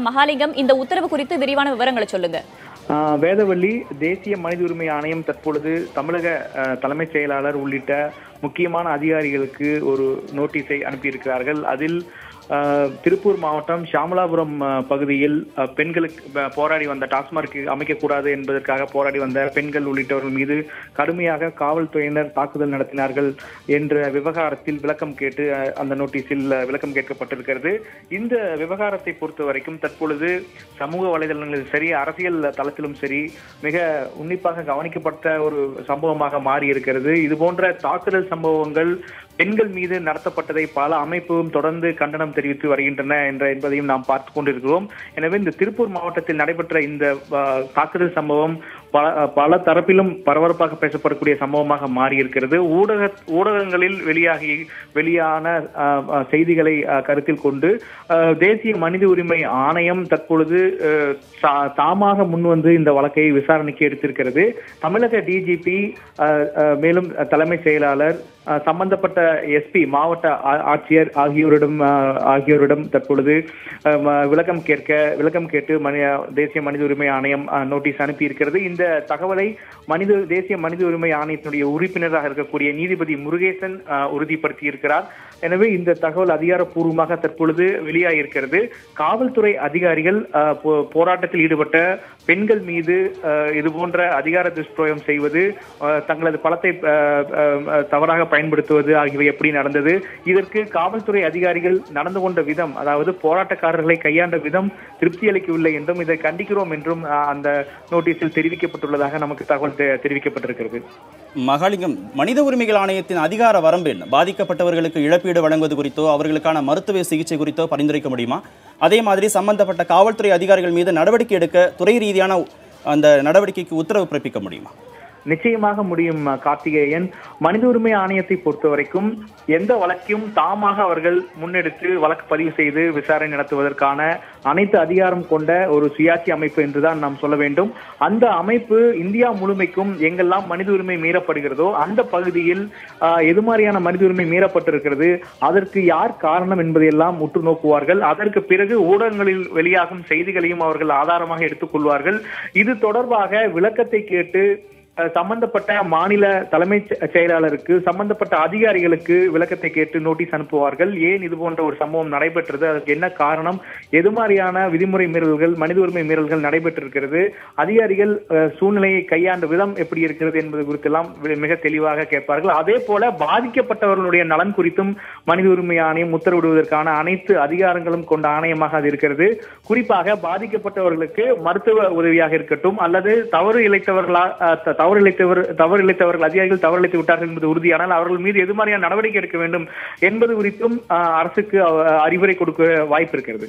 மகாலிங்கம், இந்த உத்தரவு குறித்து விரிவான விவரங்களை சொல்லுங்க. வேதவள்ளி, தேசிய மனித உரிமை ஆணையம் தற்பொழுது தமிழக தலைமைச் செயலாளர் உள்ளிட்ட முக்கியமான அதிகாரிகளுக்கு ஒரு நோட்டீஸை அனுப்பியிருக்கிறார்கள். அதில் திருப்பூர் மாவட்டம் ஷாமலாபுரம் பகுதியில் பெண்களுக்கு போராடி வந்த டாஸ்மார்க் அமைக்கக்கூடாது என்பதற்காக போராடி வந்த பெண்கள் உள்ளிட்டவர்கள் மீது கடுமையாக காவல்துறையினர் தாக்குதல் நடத்தினார்கள் என்ற விவகாரத்தில் விளக்கம் கேட்டு அந்த நோட்டீஸில் விளக்கம் கேட்கப்பட்டிருக்கிறது. இந்த விவகாரத்தை பொறுத்த வரைக்கும் தற்பொழுது சமூக வலைதளங்களில் சரி, அரசியல் தளத்திலும் சரி, மிக உன்னிப்பாக கவனிக்கப்பட்ட ஒரு சம்பவமாக மாறி இருக்கிறது. இது போன்ற தாக்குதல் சம்பவங்கள் பெண்கள் மீது நடத்தப்பட்டதை பல அமைப்பும் தொடர்ந்து கண்டனம் தெரிவித்து வருகின்றன என்பதையும் நாம் பார்த்துக் கொண்டிருக்கிறோம். எனவே இந்த திருப்பூர் மாவட்டத்தில் நடைபெற்ற இந்த தாக்குதல் சம்பவம் பல தரப்பிலும் பரபரப்பாக பேசப்படக்கூடிய சம்பவமாக மாறி இருக்கிறது. ஊடகங்களில் வெளியான செய்திகளை கருத்தில் கொண்டு தேசிய மனித உரிமை ஆணையம் தற்பொழுது தாமாக முன்வந்து இந்த வழக்கை விசாரணைக்கு எடுத்திருக்கிறது. தமிழக டிஜிபி, மேலும் தலைமை செயலாளர், சம்பந்தப்பட்ட எஸ்பி, மாவட்ட ஆட்சியர் ஆகியோரிடம் தற்பொழுது விளக்கம் கேட்டு தேசிய மனித உரிமை ஆணையம் நோட்டீஸ் அனுப்பி இருக்கிறது. இந்த தகவலை தேசிய மனித உரிமை ஆணையத்தினுடைய உறுப்பினராக இருக்கக்கூடிய நீதிபதி முருகேசன் உறுதிப்படுத்தி இருக்கிறார். எனவே இந்த தகவல் அதிகாரப்பூர்வமாக தற்பொழுது வெளியாகியிருக்கிறது. காவல்துறை அதிகாரிகள் போராட்டத்தில் ஈடுபட்ட பெண்கள் மீது இதுபோன்ற அதிகார துஷ்பிரயோகம் செய்வது, தங்களது பலத்தை தவறாக பயன்படுத்துவது ஆகியவை எப்படி நடந்தது, இதற்கு காவல்துறை அதிகாரிகள் நடந்து கொண்ட விதம், அதாவது போராட்டக்காரர்களை கையாண்ட விதம் திருப்தி அளிக்கவில்லை என்றும் இதை கண்டிக்கிறோம் என்றும் அந்த நோட்டீஸில் தெரிவிக்கப்பட்டுள்ளதாக நமக்கு தகவல் தெரிவிக்கப்பட்டிருக்கிறது. மகாலிங்கம், மனித உரிமைகள் ஆணையத்தின் அதிகார வரம்பு என்ன? பாதிக்கப்பட்டவர்களுக்கு இழப்பீடு வழங்குவது குறித்தோ அவர்களுக்கான மருத்துவ சிகிச்சை குறித்தோ பரிந்துரைக்க முடியுமா? அதே மாதிரி சம்பந்தப்பட்ட காவல்துறை அதிகாரிகள் மீது நடவடிக்கை எடுக்க துறை ரீதியான அந்த நடவடிக்கைக்கு உத்தரவு பிறப்பிக்க முடியுமா? நிச்சயமாக முடியும் கார்த்திகேயன். மனித உரிமை ஆணையத்தை பொறுத்த வரைக்கும் எந்த வழக்கையும் தாமாக அவர்கள் முன்னெடுத்து வழக்கு பதிவு செய்து விசாரணை நடத்துவதற்கான அனைத்து அதிகாரம் கொண்ட ஒரு சுயாட்சி அமைப்பு என்றுதான் நாம் சொல்ல வேண்டும். அந்த அமைப்பு இந்தியா முழுமைக்கும் எங்கெல்லாம் மனித உரிமை மீறப்படுகிறதோ அந்த பகுதியில் எது மாதிரியான மனித உரிமை மீறப்பட்டிருக்கிறது, அதற்கு யார் காரணம் என்பதையெல்லாம் உற்று நோக்குவார்கள். அதற்கு பிறகு ஊடகங்களில் வெளியாகும் செய்திகளையும் அவர்கள் ஆதாரமாக எடுத்துக் கொள்வார்கள். இது தொடர்பாக விளக்கத்தை கேட்டு சம்பந்தப்பட்ட மாநில தலைமை செயலாளருக்கு, சம்பந்தப்பட்ட அதிகாரிகளுக்கு விளக்கத்தை கேட்டு நோட்டீஸ் அனுப்புவார்கள். ஏன் இது போன்ற ஒரு சம்பவம் நடைபெற்றது, அதற்கு என்ன காரணம், எது மாதிரியான விதிமுறை மீறல்கள், மனித உரிமை மீறல்கள் நடைபெற்றிருக்கிறது, அதிகாரிகள் சூழ்நிலையை கையாண்ட விதம் எப்படி இருக்கிறது என்பது குறித்தெல்லாம் மிக தெளிவாக கேட்பார்கள். அதே போல பாதிக்கப்பட்டவர்களுடைய நலன் குறித்தும் மனித உரிமை ஆணையம் உத்தரவிடுவதற்கான அனைத்து அதிகாரங்களும் கொண்ட ஆணையமாக அது இருக்கிறது. குறிப்பாக பாதிக்கப்பட்டவர்களுக்கு மருத்துவ உதவியாக இருக்கட்டும், அல்லது தவறு இழைத்தவர்கள் அதிகாரிகள் தவறிழைத்து விட்டார்கள் என்பது உறுதியானால் அவர்கள் மீது எது மாதிரியான நடவடிக்கை எடுக்க வேண்டும் என்பது குறித்தும் அரசுக்கு அறிவுரை கொடுக்க வாய்ப்பு இருக்கிறது.